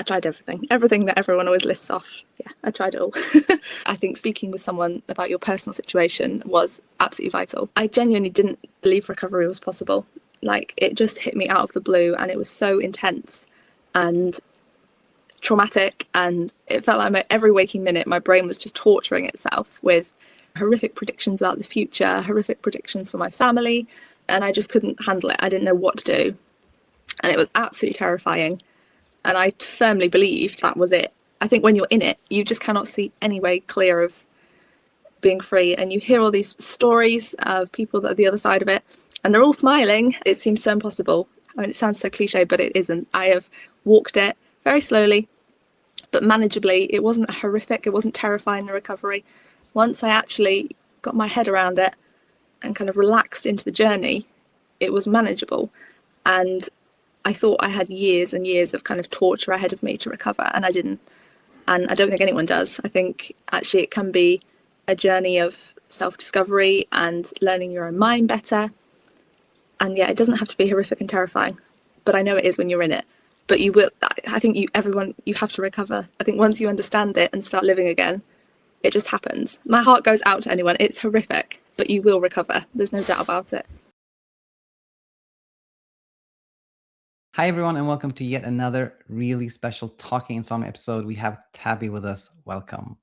I tried everything that everyone always lists off. Yeah, I tried it all. I think speaking with someone about your personal situation was absolutely vital. I genuinely didn't believe recovery was possible. Like, it just hit me out of the blue, and it was so intense and traumatic, and it felt like every waking minute my brain was just torturing itself with horrific predictions about the future, horrific predictions for my family, and I just couldn't handle it. I didn't know what to do, and it was absolutely terrifying. And I firmly believed that was it. I think when you're in it, you just cannot see any way clear of being free. And you hear all these stories of people that are the other side of it, and they're all smiling. It seems so impossible. I mean, it sounds so cliche, but it isn't. I have walked it very slowly, but manageably. It wasn't horrific. It wasn't terrifying, the recovery. Once I actually got my head around it and kind of relaxed into the journey, it was manageable. And I thought I had years and years of kind of torture ahead of me to recover, and I didn't. And I don't think anyone does. I think actually it can be a journey of self-discovery and learning your own mind better. And yeah, it doesn't have to be horrific and terrifying, but I know it is when you're in it. But you will, I think you have to recover. I think once you understand it and start living again, it just happens. My heart goes out to anyone. It's horrific, but you will recover. There's no doubt about it. Hi, everyone, and welcome to yet another really special Talking Insomnia episode. We have Tabby with us. Welcome.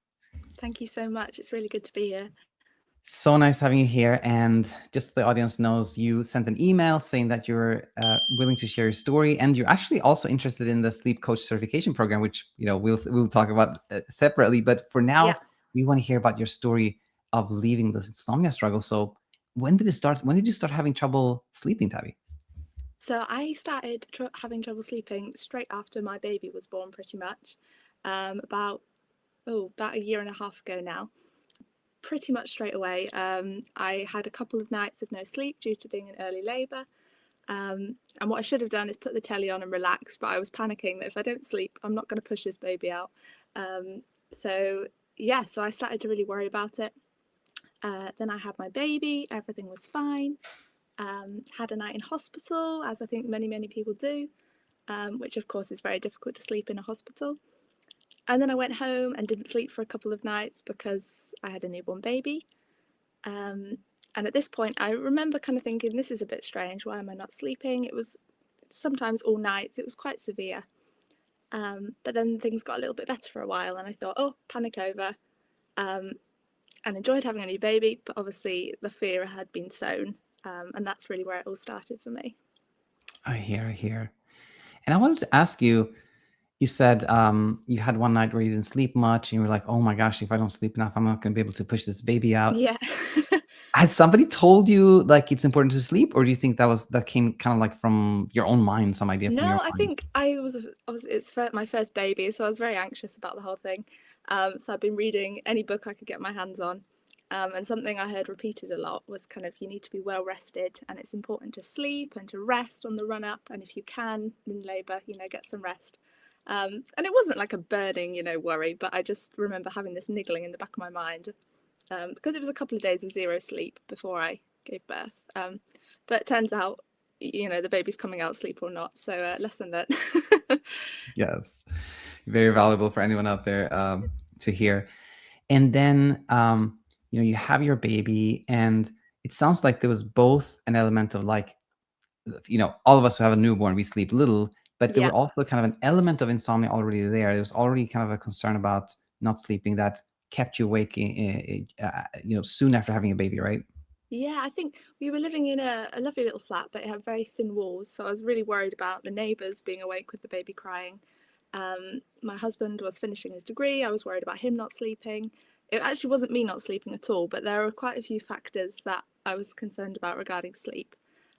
Thank you so much. It's really good to be here. So nice having you here. And just so the audience knows, you sent an email saying that you're willing to share your story, and you're actually also interested in the sleep coach certification program, which we'll talk about separately. But for now, we want to hear about your story of leaving the insomnia struggle. So when did it start? When did you start having trouble sleeping, Tabby? So I started having trouble sleeping straight after my baby was born, pretty much. About a year and a half ago now. Pretty much straight away. I had a couple of nights of no sleep due to being in early labour. And what I should have done is put the telly on and relax, but I was panicking that if I don't sleep, I'm not going to push this baby out. So I started to really worry about it. Then I had my baby, everything was fine. Had a night in hospital, as I think many people do, which of course is very difficult to sleep in a hospital. And then I went home and didn't sleep for a couple of nights because I had a newborn baby. And at this point, I remember kind of thinking, this is a bit strange. Why am I not sleeping? It was sometimes all nights. It was quite severe. But then things got a little bit better for a while, and I thought, panic over. And enjoyed having a new baby, but obviously the fear had been sown. And that's really where it all started for me. I hear. And I wanted to ask you, you said you had one night where you didn't sleep much, and you were like, oh my gosh, if I don't sleep enough, I'm not going to be able to push this baby out. Yeah. Had somebody told you like it's important to sleep, or do you think that came kind of like from your own mind, some idea from your own mind? I think it's my first baby, so I was very anxious about the whole thing. So I've been reading any book I could get my hands on. And something I heard repeated a lot was kind of, you need to be well rested, and it's important to sleep and to rest on the run up. And if you can in labour, get some rest. And it wasn't like a burning, worry, but I just remember having this niggling in the back of my mind because it was a couple of days of zero sleep before I gave birth. But it turns out, the baby's coming out, sleep or not. So lesson learned. Yes, very valuable for anyone out there to hear. And then you have your baby, and it sounds like there was both an element of like, all of us who have a newborn, we sleep little, but there were also kind of an element of insomnia already there. There was already kind of a concern about not sleeping that kept you awake, soon after having a baby, right? Yeah, I think we were living in a lovely little flat, but it had very thin walls. So I was really worried about the neighbours being awake with the baby crying. My husband was finishing his degree. I was worried about him not sleeping. It actually wasn't me not sleeping at all, but there are quite a few factors that I was concerned about regarding sleep.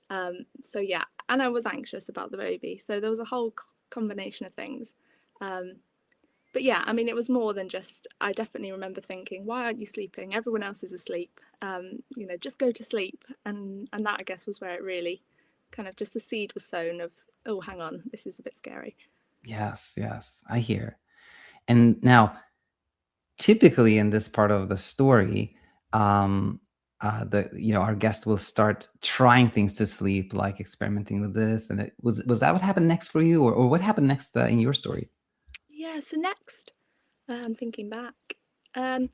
And I was anxious about the baby. So there was a whole combination of things. But yeah, I mean, it was more than just, I definitely remember thinking, why aren't you sleeping? Everyone else is asleep. Just go to sleep. And that, I guess, was where it really kind of just the seed was sown of, oh, hang on, this is a bit scary. Yes, I hear. And now, typically in this part of the story, our guest will start trying things to sleep, like experimenting with this. And was that what happened next for you, or what happened next in your story? So next, I'm thinking back. So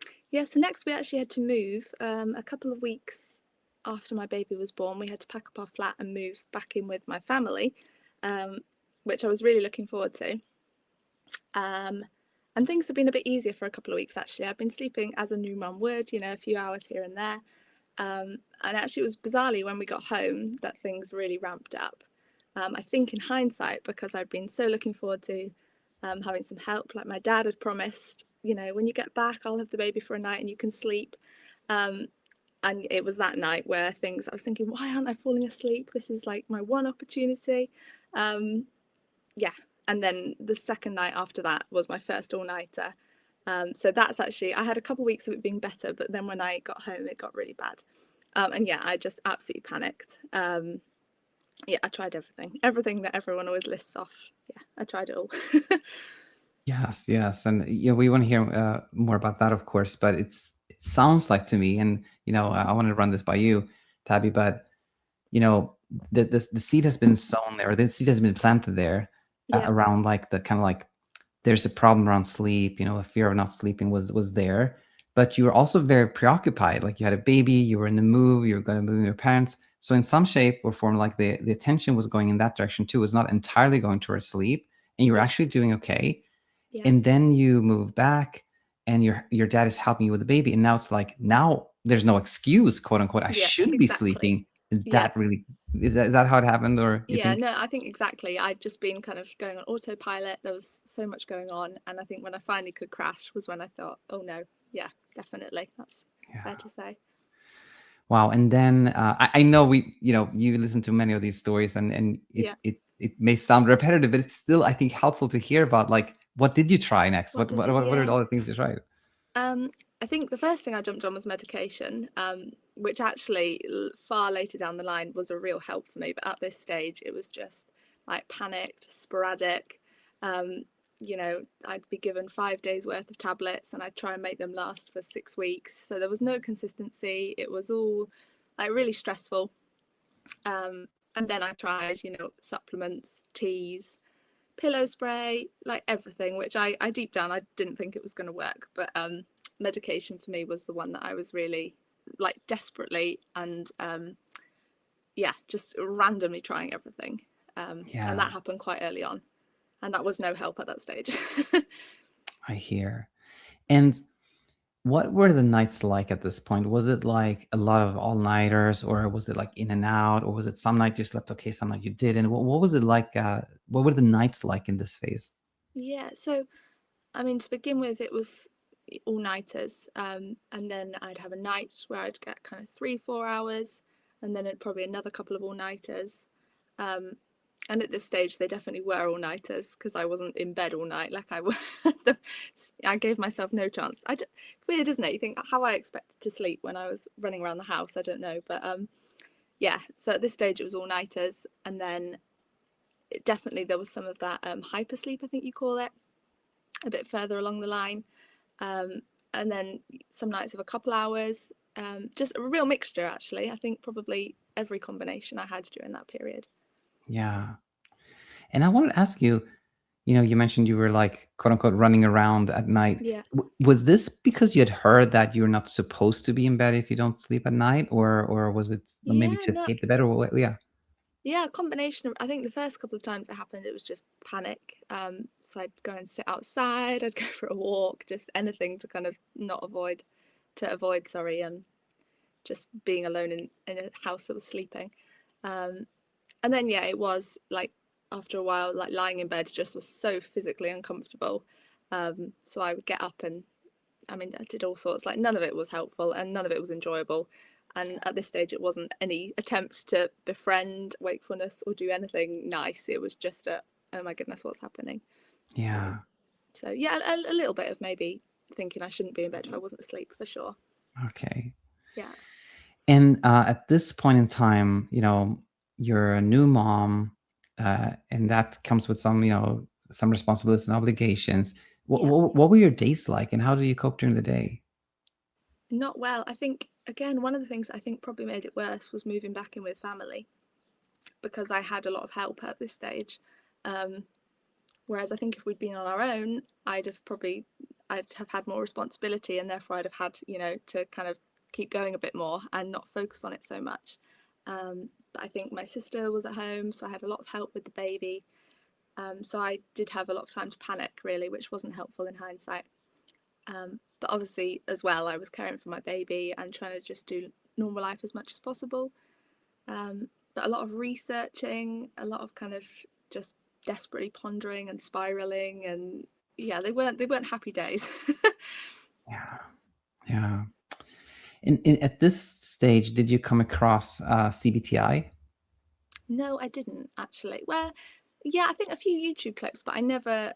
next we actually had to move a couple of weeks after my baby was born. We had to pack up our flat and move back in with my family, which I was really looking forward to. And things have been a bit easier for a couple of weeks, actually. I've been sleeping as a new mum would, a few hours here and there. And actually, it was bizarrely when we got home that things really ramped up. I think in hindsight, because I'd been so looking forward to having some help, like my dad had promised, when you get back, I'll have the baby for a night and you can sleep. And it was that night where I was thinking, why aren't I falling asleep? This is like my one opportunity. And then the second night after that was my first all-nighter. So that's actually, I had a couple of weeks of it being better, but then when I got home, it got really bad. I just absolutely panicked. I tried everything that everyone always lists off. Yeah, I tried it all. Yes, and we want to hear more about that, of course. But it sounds like to me, and I want to run this by you, Tabby. But the seed has been sown there, or the seed has been planted there around like the kind of like there's a problem around sleep. A fear of not sleeping was there, but you were also very preoccupied. Like you had a baby, you were in the move, you were going to move with your parents. So in some shape or form, like the attention was going in that direction too. It was not entirely going towards sleep, and you were actually doing okay. Yeah. And then you move back and your dad is helping you with the baby. And now it's like, now there's no excuse, quote unquote. I shouldn't be sleeping. That really, is that how it happened? Or you think? No, I think exactly. I'd just been kind of going on autopilot. There was so much going on. And I think when I finally could crash was when I thought, oh no, yeah, definitely. That's fair to say. Wow. And then I know you listen to many of these stories and it may sound repetitive, but it's still, I think, helpful to hear about, like, what did you try next? What are all the things you tried? I think the first thing I jumped on was medication, which actually far later down the line was a real help for me. But at this stage, it was just like panicked, sporadic. I'd be given 5 days worth of tablets and I'd try and make them last for 6 weeks. So there was no consistency. It was all like really stressful. And then I tried, supplements, teas, pillow spray, like everything, which I deep down, I didn't think it was going to work. But medication for me was the one that I was really like desperately and just randomly trying everything. And that happened quite early on. And that was no help at that stage. I hear. And what were the nights like at this point? Was it like a lot of all-nighters, or was it like in and out, or was it some night you slept okay, some night you didn't? What was it like? What were the nights like in this phase? Yeah, so I mean, to begin with, it was all-nighters, and then I'd have a night where I'd get kind of 3-4 hours, and then it'd probably another couple of all-nighters. And at this stage, they definitely were all-nighters because I wasn't in bed all night like I was. I gave myself no chance. Weird, isn't it? You think how I expected to sleep when I was running around the house. I don't know, but So at this stage, it was all-nighters, and then definitely there was some of that hypersleep, I think you call it, a bit further along the line, and then some nights of a couple hours. Just a real mixture, actually. I think probably every combination I had during that period. Yeah. And I wanted to ask you, you mentioned you were like, quote unquote, running around at night. Yeah. Was this because you had heard that you're not supposed to be in bed if you don't sleep at night, or was it maybe to escape the bed, or what? Yeah. Yeah, a combination of, I think the first couple of times it happened, it was just panic. So I'd go and sit outside, I'd go for a walk, just anything to kind of avoid, just being alone in a house that was sleeping. And then, it was like after a while, like lying in bed just was so physically uncomfortable. So I would get up and, I did all sorts, like none of it was helpful and none of it was enjoyable. And at this stage, it wasn't any attempts to befriend wakefulness or do anything nice. It was just oh my goodness, what's happening? Yeah. So a little bit of maybe thinking I shouldn't be in bed if I wasn't asleep, for sure. Okay. Yeah. And at this point in time, you're a new mom, and that comes with some, some responsibilities and obligations. What were your days like, and how do you cope during the day? Not well. I think, again, one of the things I think probably made it worse was moving back in with family, because I had a lot of help at this stage. Whereas I think if we'd been on our own, I'd have had more responsibility, and therefore I'd have had, to kind of keep going a bit more and not focus on it so much. But I think my sister was at home, so I had a lot of help with the baby. So I did have a lot of time to panic, really, which wasn't helpful in hindsight. But obviously, as well, I was caring for my baby and trying to just do normal life as much as possible. But a lot of researching, a lot of kind of just desperately pondering and spiraling, and yeah, they weren't happy days. Yeah. At this stage, did you come across CBT-I? No, I didn't actually. Well, yeah, I think a few YouTube clips, but I never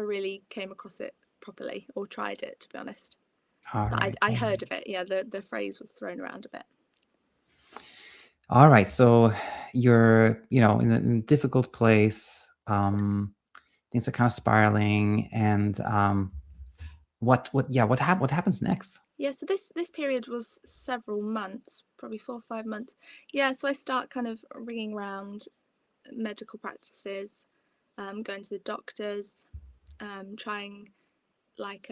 really came across it properly or tried it, to be honest. All But right. I heard of it. Yeah, the phrase was thrown around a bit. All right. So you're, in a difficult place. Things are kind of spiraling, and what happens next? Yeah, so this period was several months, probably 4 or 5 months. Yeah, so I start kind of ringing around medical practices, going to the doctors, trying like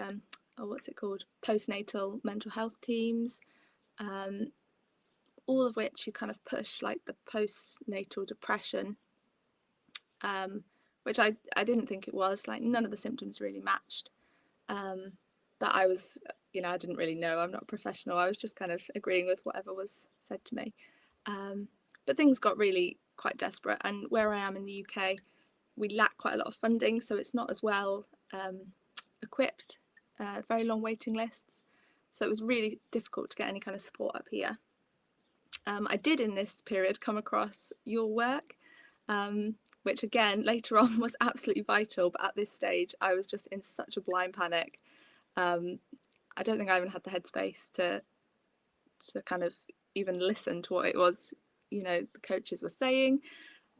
what's it called, postnatal mental health teams, all of which you kind of push like the postnatal depression, which I didn't think it was. Like, none of the symptoms really matched. But I was, I didn't really know. I'm not a professional. I was just kind of agreeing with whatever was said to me. But things got really quite desperate. And where I am in the UK, we lack quite a lot of funding, so it's not as well equipped, very long waiting lists. So it was really difficult to get any kind of support up here. I did in this period come across your work, which again later on was absolutely vital, but at this stage I was just in such a blind panic. I don't think I even had the headspace to kind of even listen to what it was, the coaches were saying.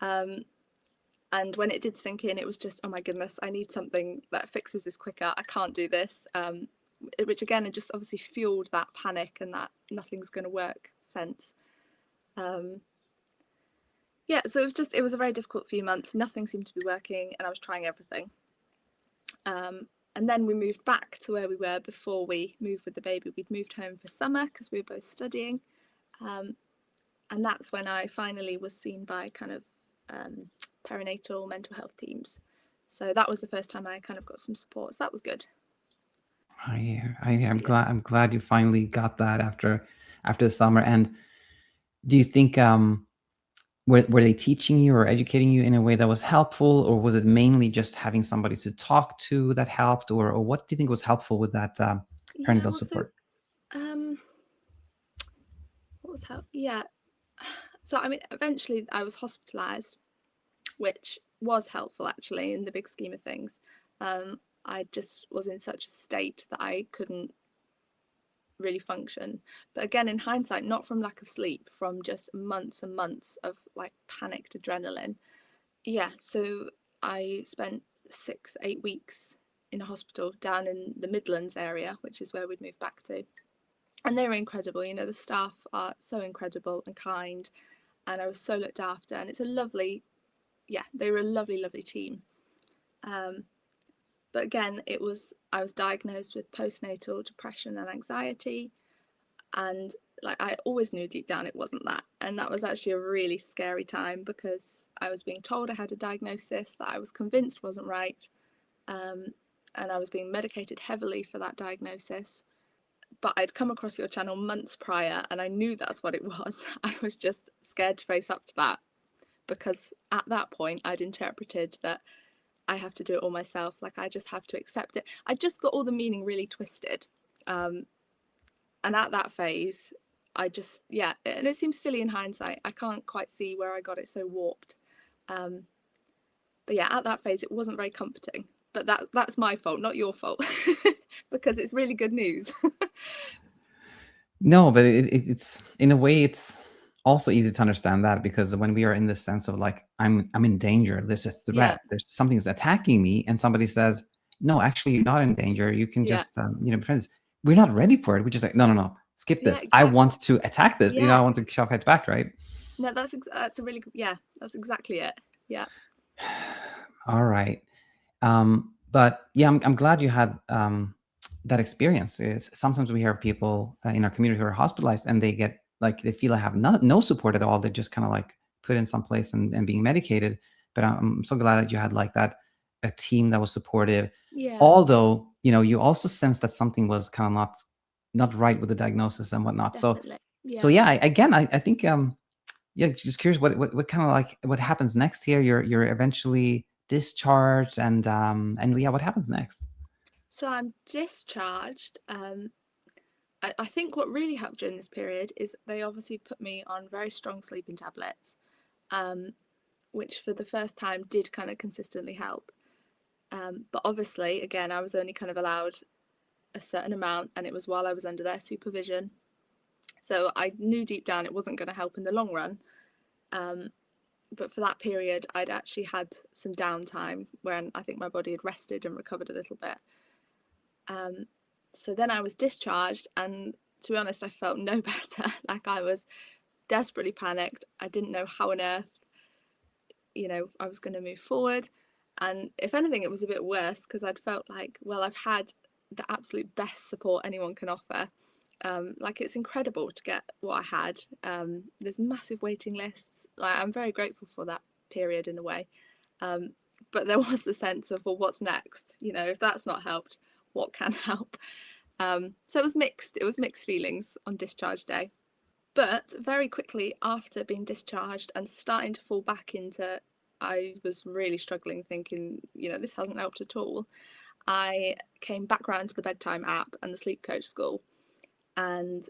And when it did sink in, it was just, oh my goodness, I need something that fixes this quicker. I can't do this. Which again, it just obviously fueled that panic and that nothing's going to work sense. Yeah, so it was a very difficult few months. Nothing seemed to be working, and I was trying everything. And then we moved back to where we were before we moved with the baby. We'd moved home for summer because we were both studying. And that's when I finally was seen by kind of perinatal mental health teams. So that was the first time I kind of got some support. So that was good. I'm glad you finally got that after the summer. And do you think were they teaching you or educating you in a way that was helpful, or was it mainly just having somebody to talk to that helped, or what do you think was helpful with that perinatal support? What was help? Yeah. So I mean, eventually I was hospitalized, which was helpful actually in the big scheme of things. I just was in such a state that I couldn't really function. But again, in hindsight, not from lack of sleep, from just months and months of like panicked adrenaline. Yeah, so I spent 6-8 weeks in a hospital down in the Midlands area, which is where we'd moved back to. And they were incredible. The staff are so incredible and kind, and I was so looked after. And it's they were a lovely, lovely team. But again, I was diagnosed with postnatal depression and anxiety, and like I always knew deep down it wasn't that. And that was actually a really scary time, because I was being told I had a diagnosis that I was convinced wasn't right, and I was being medicated heavily for that diagnosis. But I'd come across your channel months prior, and I knew that's what it was. I was just scared to face up to that, because at that point I'd interpreted that I have to do it all myself. Like, I just have to accept it. I just got all the meaning really twisted. And at that phase, and it seems silly in hindsight. I can't quite see where I got it so warped. But yeah, at that phase, it wasn't very comforting. But that's my fault, not your fault, because it's really good news. No, but it's in a way, it's also easy to understand that, because when we are in this sense of like, I'm in danger, there's a threat, there's something's attacking me, and somebody says, no, actually you're not in danger, you can just friends, we're not ready for it. We're just like, no, skip this. Exactly. I want to attack this. I want to shove heads back, right? No, that's a really good, that's exactly it. Yeah. All right. But yeah, I'm glad you had that experience. Is sometimes we hear of people in our community who are hospitalized and they get like they feel I have no support at all. They're just kind of like put in some place and being medicated. But I'm so glad that you had like that a team that was supportive. Yeah, Although you also sense that something was kind of not right with the diagnosis and whatnot. definitely. So Yeah. yeah, I think yeah, just curious what kind of like what happens next here. You're eventually discharged and yeah, what happens next? So I'm discharged. I think what really helped during this period is they obviously put me on very strong sleeping tablets, um, which for the first time did kind of consistently help. But obviously, again, I was only kind of allowed a certain amount, and it was while I was under their supervision. So I knew deep down it wasn't going to help in the long run. But for that period, I'd actually had some downtime when I think my body had rested and recovered a little bit. So then I was discharged, and to be honest, I felt no better. Like I was desperately panicked. I didn't know how on earth, I was going to move forward. And if anything, it was a bit worse because I'd felt like, well, I've had the absolute best support anyone can offer. Like it's incredible to get what I had. There's massive waiting lists. Like I'm very grateful for that period in a way. But there was the sense of, well, what's next? If that's not helped, what can help? So it was mixed. It was mixed feelings on discharge day. But very quickly after being discharged and starting to fall back into, I was really struggling, thinking, this hasn't helped at all. I came back round to the bedtime app and the sleep coach school, and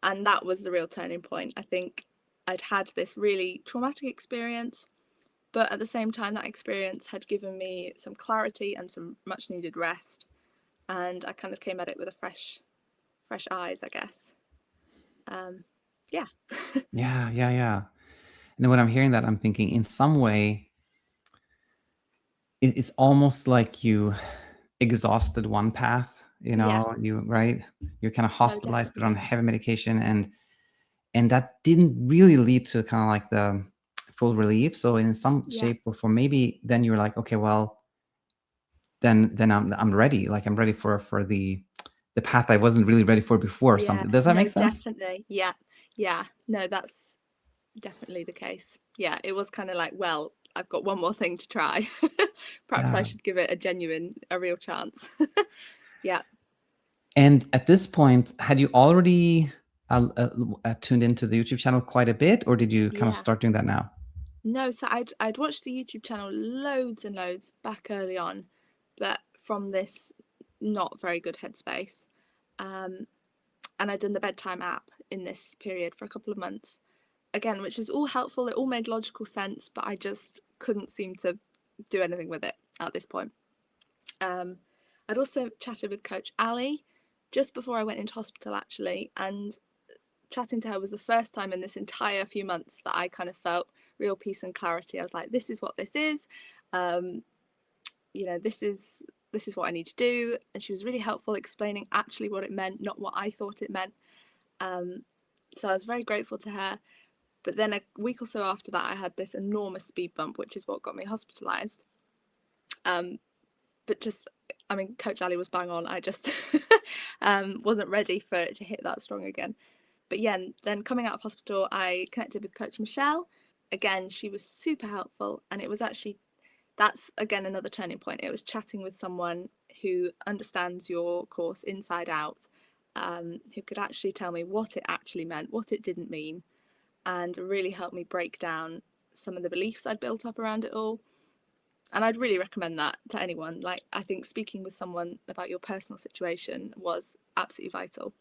that was the real turning point. I think I'd had this really traumatic experience, but at the same time, that experience had given me some clarity and some much needed rest, and I kind of came at it with a fresh eyes, I guess. Yeah. Yeah. And when I'm hearing that, I'm thinking in some way it's almost like you exhausted one path, Yeah. you right, you're kind of No, hospitalized but on definitely. heavy medication, and that didn't really lead to kind of like the full relief. So in some Yeah. shape or form, maybe then you're like, okay, well, then I'm ready. Like I'm ready for the path I wasn't really ready for before or Yeah. something. Does that make No, sense? definitely. Yeah. Yeah. No, that's definitely the case. Yeah. It was kind of like, well, I've got one more thing to try. Perhaps I Yeah. should give it a real chance. Yeah. And at this point, had you already tuned into the YouTube channel quite a bit, or did you kind of Yeah. start doing that now? No, so I'd watched the YouTube channel loads and loads back early on, but from this not very good headspace. Um, and I'd done the bedtime app in this period for a couple of months. Again, which is all helpful. It all made logical sense, but I just couldn't seem to do anything with it at this point. I'd also chatted with Coach Ali just before I went into hospital, actually, and chatting to her was the first time in this entire few months that I kind of felt real peace and clarity. I was like, this is what this is. Um, this is what I need to do. And she was really helpful explaining actually what it meant, not what I thought it meant. So I was very grateful to her. But then a week or so after that, I had this enormous speed bump, which is what got me hospitalised. But just, I mean, Coach Ali was bang on. I just wasn't ready for it to hit that strong again. But yeah, then coming out of hospital, I connected with Coach Michelle. Again, she was super helpful. And it was actually, that's again another turning point. It was chatting with someone who understands your course inside out, who could actually tell me what it actually meant, what it didn't mean, and really helped me break down some of the beliefs I'd built up around it all. And I'd really recommend that to anyone. Like, I think speaking with someone about your personal situation was absolutely vital.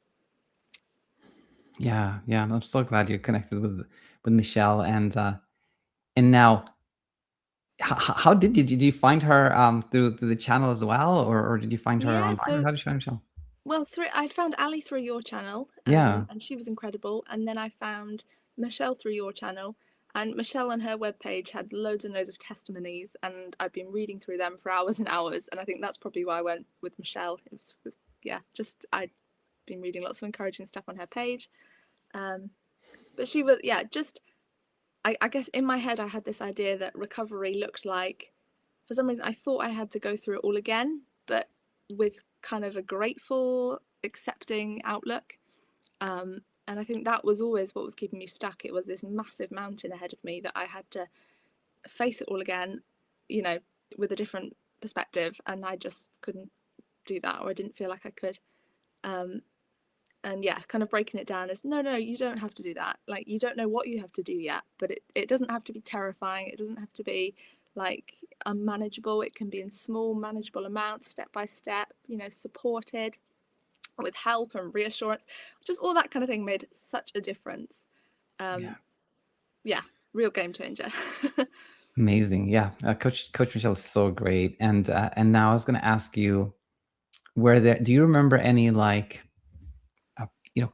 Yeah. I'm so glad you're connected with Michelle, and now, how did you find her through the channel as well, or did you find her Yeah, online, or so how did you find Michelle? well, I found Ali through your channel, Yeah. and she was incredible. And then I found Michelle through your channel, and Michelle on her webpage had loads and loads of testimonies, and I've been reading through them for hours and hours. And I think that's probably why I went with Michelle. It was yeah, just I'd been reading lots of encouraging stuff on her page. But she was, yeah, just I guess in my head I had this idea that recovery looked like for some reason I thought I had to go through it all again, but with kind of a grateful, accepting outlook. And I think that was always what was keeping me stuck. It was this massive mountain ahead of me that I had to face it all again, you know, with a different perspective, and I just couldn't do that, or I didn't feel like I could. And yeah, kind of breaking it down as no, you don't have to do that. Like, you don't know what you have to do yet, but it doesn't have to be terrifying. It doesn't have to be like unmanageable. It can be in small, manageable amounts, step by step, you know, supported with help and reassurance. Just all that kind of thing made such a difference. Yeah, real game changer. Amazing. Yeah. Coach Michelle is so great. And now I was going to ask you, do you remember any like,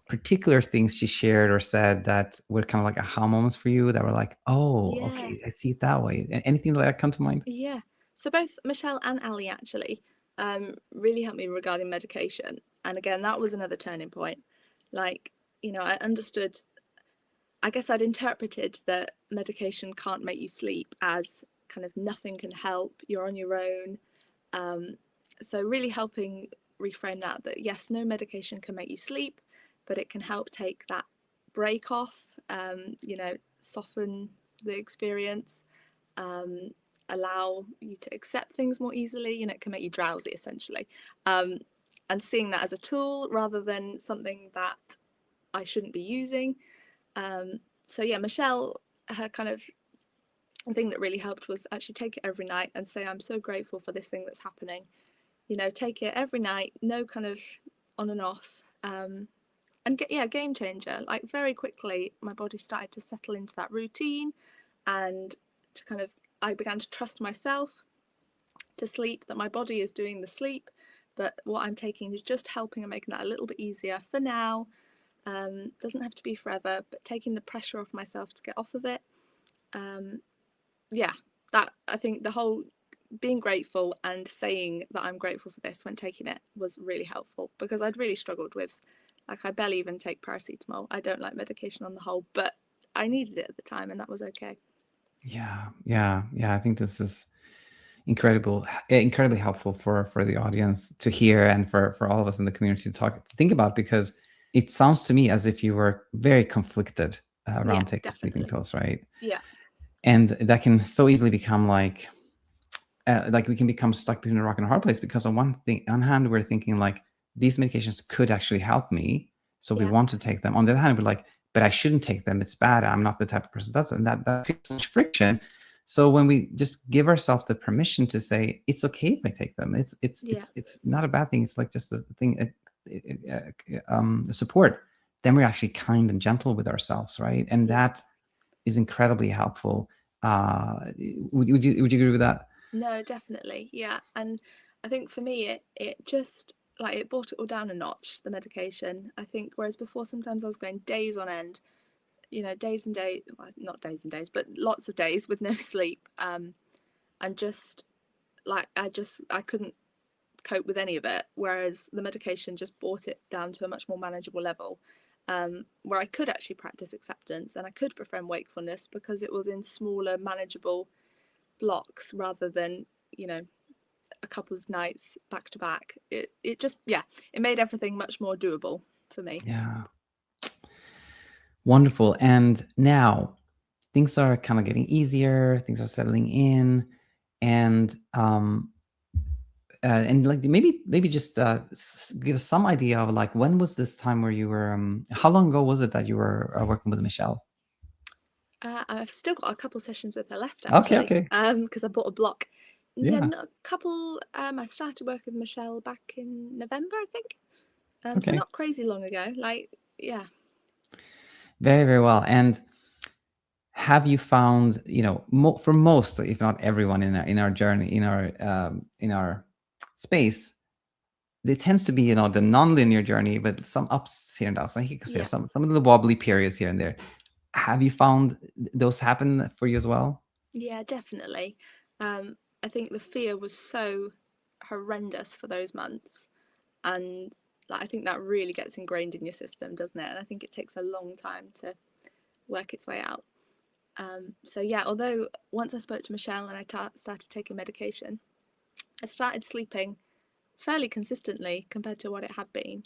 particular things she shared or said that were kind of like aha moments for you that were like, oh, Yeah. okay, I see it that way. Anything like that come to mind? Yeah. So both Michelle and Ali actually really helped me regarding medication. And again, that was another turning point. Like, you know, I guess I'd interpreted that medication can't make you sleep as kind of nothing can help, you're on your own. So really helping reframe that yes, no medication can make you sleep, but it can help take that break off, you know, soften the experience, allow you to accept things more easily. You know, it can make you drowsy essentially. And seeing that as a tool rather than something that I shouldn't be using. So yeah, Michelle, her kind of thing that really helped was actually take it every night and say, I'm so grateful for this thing that's happening. You know, take it every night, no kind of on and off. And game changer. Like, very quickly, my body started to settle into that routine, and to kind of, I began to trust myself to sleep, that my body is doing the sleep, but what I'm taking is just helping and making that a little bit easier for now. Doesn't have to be forever, but taking the pressure off myself to get off of it. Yeah, that, I think the whole being grateful and saying that I'm grateful for this when taking it was really helpful, because I'd really struggled with, like, I barely even take paracetamol. I don't like medication on the whole, but I needed it at the time, and that was okay. Yeah. I think this is incredibly helpful for the audience to hear, and for all of us in the community to think about, because it sounds to me as if you were very conflicted around taking sleeping pills, right? Yeah. And that can so easily become like we can become stuck between a rock and a hard place, because on one hand, we're thinking like, these medications could actually help me, so we want to take them. On the other hand, we're like, but I shouldn't take them. It's bad. I'm not the type of person that does it. And that creates so much friction. So when we just give ourselves the permission to say, it's okay if I take them, it's not a bad thing. It's like just a thing, support. Then we're actually kind and gentle with ourselves, right? And that is incredibly helpful. Would you agree with that? No, definitely. Yeah. And I think for me, it just, like, it brought it all down a notch, the medication. I think, whereas before, sometimes I was going days on end, you know, days and days, well, not days and days, but lots of days with no sleep. And just like, I couldn't cope with any of it. Whereas the medication just brought it down to a much more manageable level, where I could actually practice acceptance and I could befriend wakefulness, because it was in smaller, manageable blocks rather than, you know, a couple of nights back to back. It just, it made everything much more doable for me. Yeah. Wonderful. And now things are kind of getting easier, things are settling in, and like maybe just give us some idea of like, when was this time where you were how long ago was it that you were working with Michelle? I've still got a couple sessions with her left, actually. Okay. Because I bought a block. Yeah. A couple. I started working with Michelle back in November, I think. So Okay. not crazy long ago. Like, yeah. Very, very well. And have you found, for most, if not everyone in our journey, in our space, there tends to be, the non-linear journey, but some ups here and downs. Like you could say, some of the wobbly periods here and there. Have you found those happen for you as well? Yeah, definitely. I think the fear was so horrendous for those months, and like, I think that really gets ingrained in your system, doesn't it? And I think it takes a long time to work its way out. So yeah, although once I spoke to Michelle and I started taking medication, I started sleeping fairly consistently compared to what it had been,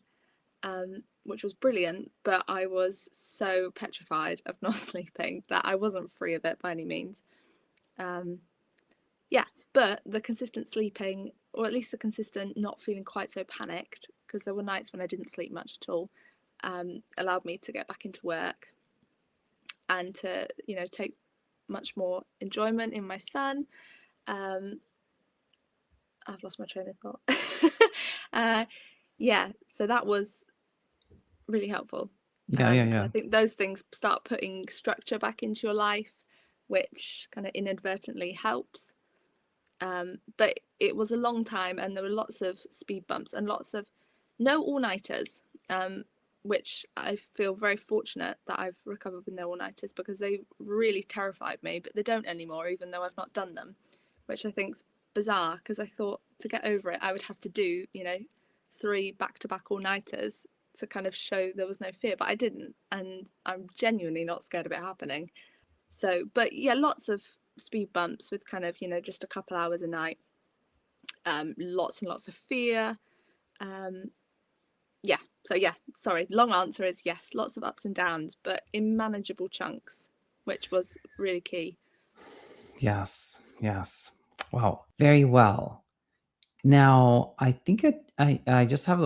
which was brilliant. But I was so petrified of not sleeping that I wasn't free of it by any means. Yeah, but the consistent sleeping, or at least the consistent not feeling quite so panicked, because there were nights when I didn't sleep much at all, allowed me to get back into work and to, take much more enjoyment in my son. I've lost my train of thought. Yeah, so that was really helpful. Yeah, yeah, And yeah. I think those things start putting structure back into your life, which kind of inadvertently helps. But it was a long time, and there were lots of speed bumps and lots of no all-nighters, which I feel very fortunate that I've recovered with no all-nighters, because they really terrified me, but they don't anymore, even though I've not done them, which I think's bizarre, because I thought to get over it I would have to do 3 back-to-back all-nighters to kind of show there was no fear, but I didn't, and I'm genuinely not scared of it happening. So, but yeah, lots of speed bumps with kind of just a couple hours a night, lots and lots of fear. Yeah, so yeah, sorry, long answer is yes, lots of ups and downs, but in manageable chunks, which was really key. Yes, yes. Wow, very well. Now, I think I just have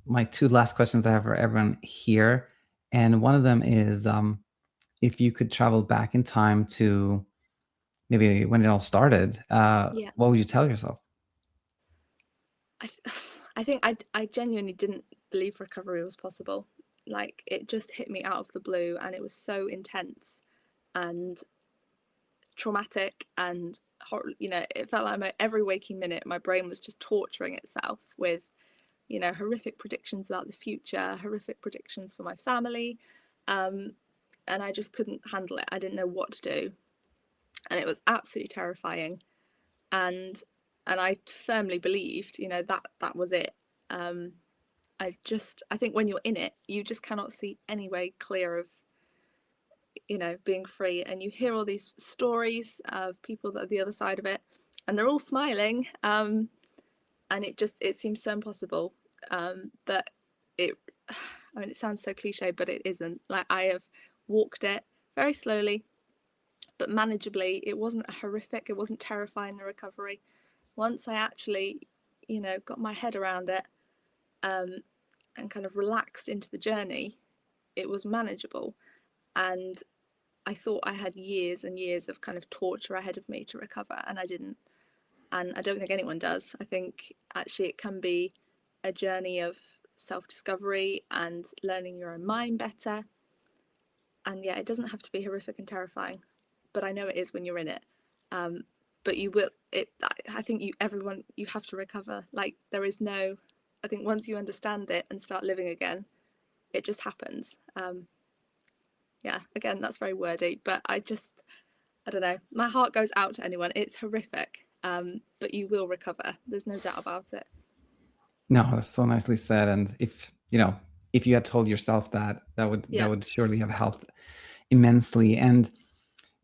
my 2 last questions I have for everyone here, and one of them is, if you could travel back in time to maybe when it all started, Yeah, what would you tell yourself? I, I think I genuinely didn't believe recovery was possible. Like, it just hit me out of the blue, and it was so intense and traumatic, and it felt like every waking minute my brain was just torturing itself with horrific predictions about the future, horrific predictions for my family, and I just couldn't handle it. I didn't know what to do, and it was absolutely terrifying. And I firmly believed that was it. I think when you're in it, you just cannot see any way clear of being free, and you hear all these stories of people that are the other side of it, and they're all smiling, and it seems so impossible, but it I mean, it sounds so cliche, but it isn't. Like, I have walked it very slowly but manageably. It wasn't horrific, it wasn't terrifying, the recovery. Once I actually got my head around it, and kind of relaxed into the journey, it was manageable. And I thought I had years and years of kind of torture ahead of me to recover, and I didn't. And I don't think anyone does. I think actually it can be a journey of self-discovery and learning your own mind better. And yeah, it doesn't have to be horrific and terrifying, but I know it is when you're in it. But you will. I think you have to recover. Like, there is no. I think once you understand it and start living again, it just happens. Yeah, again, that's very wordy, but I don't know. My heart goes out to anyone. It's horrific, but you will recover. There's no doubt about it. No, that's so nicely said, and if you had told yourself that, that Yeah. would surely have helped immensely. And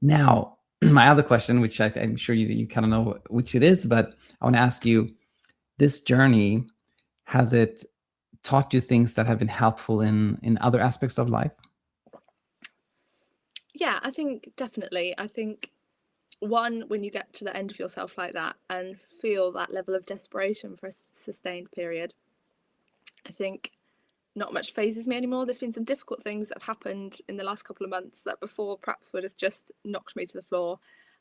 now, my other question, which I'm sure you kind of know which it is, but I want to ask you, this journey, has it taught you things that have been helpful in other aspects of life? Yeah, I think definitely. I think, one, when you get to the end of yourself like that and feel that level of desperation for a sustained period, I think not much phases me anymore. There's been some difficult things that have happened in the last couple of months that before perhaps would have just knocked me to the floor.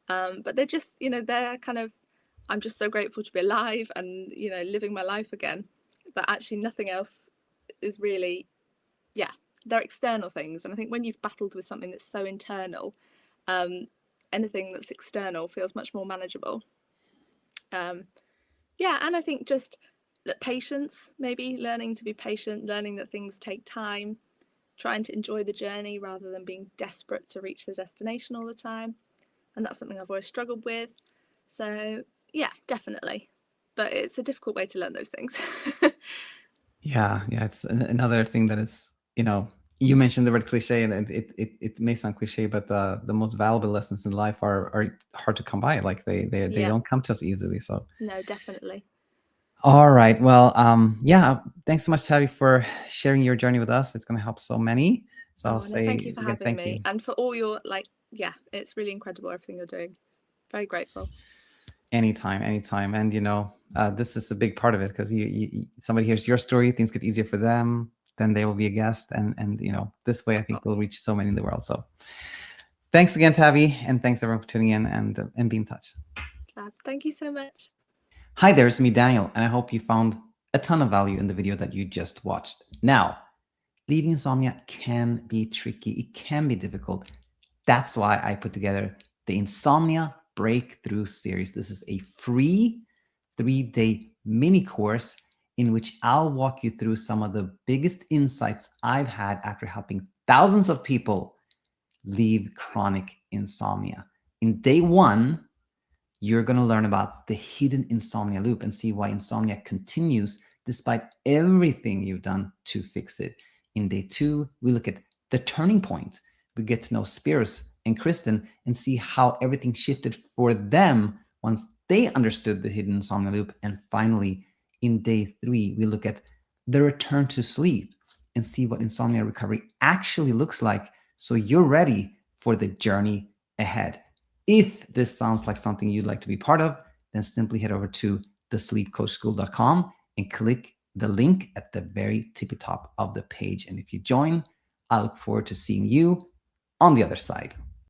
But they're just, they're kind of, I'm just so grateful to be alive and, living my life again, that actually nothing else is really, yeah, they're external things. And I think when you've battled with something that's so internal, anything that's external feels much more manageable. Yeah, and I think just patience, maybe learning to be patient, learning that things take time, trying to enjoy the journey rather than being desperate to reach the destination all the time. And that's something I've always struggled with. So, yeah, definitely. But it's a difficult way to learn those things. Yeah, yeah, it's another thing that is, You mentioned the word cliche, and it may sound cliche, but the most valuable lessons in life are hard to come by. Like they don't come to us easily. So no, definitely. all right, well, yeah, thanks so much, Tabby, for sharing your journey with us. It's going to help so many. So I'll say thank you for again, having thank me you. and for all your it's really incredible everything you're doing. Very grateful. Anytime, anytime. And this is a big part of it, because somebody hears your story, things get easier for them, then they will be a guest, and this way I think we'll reach so many in the world. So thanks again, Tabby, and thanks everyone for tuning in, and be in touch. Thank you so much. Hi there, it's me, Daniel, and I hope you found a ton of value in the video that you just watched. Now, leaving insomnia can be tricky, it can be difficult. That's why I put together the Insomnia Breakthrough Series. This is a free 3-day mini course in which I'll walk you through some of the biggest insights I've had after helping thousands of people leave chronic insomnia. In day 1, you're going to learn about the hidden insomnia loop and see why insomnia continues despite everything you've done to fix it. In day 2, we look at the turning point. We get to know Spiros and Kristen and see how everything shifted for them once they understood the hidden insomnia loop. And finally, in day 3, we look at the return to sleep and see what insomnia recovery actually looks like, so you're ready for the journey ahead. If this sounds like something you'd like to be part of, then simply head over to thesleepcoachschool.com and click the link at the very tippy top of the page. And if you join, I look forward to seeing you on the other side.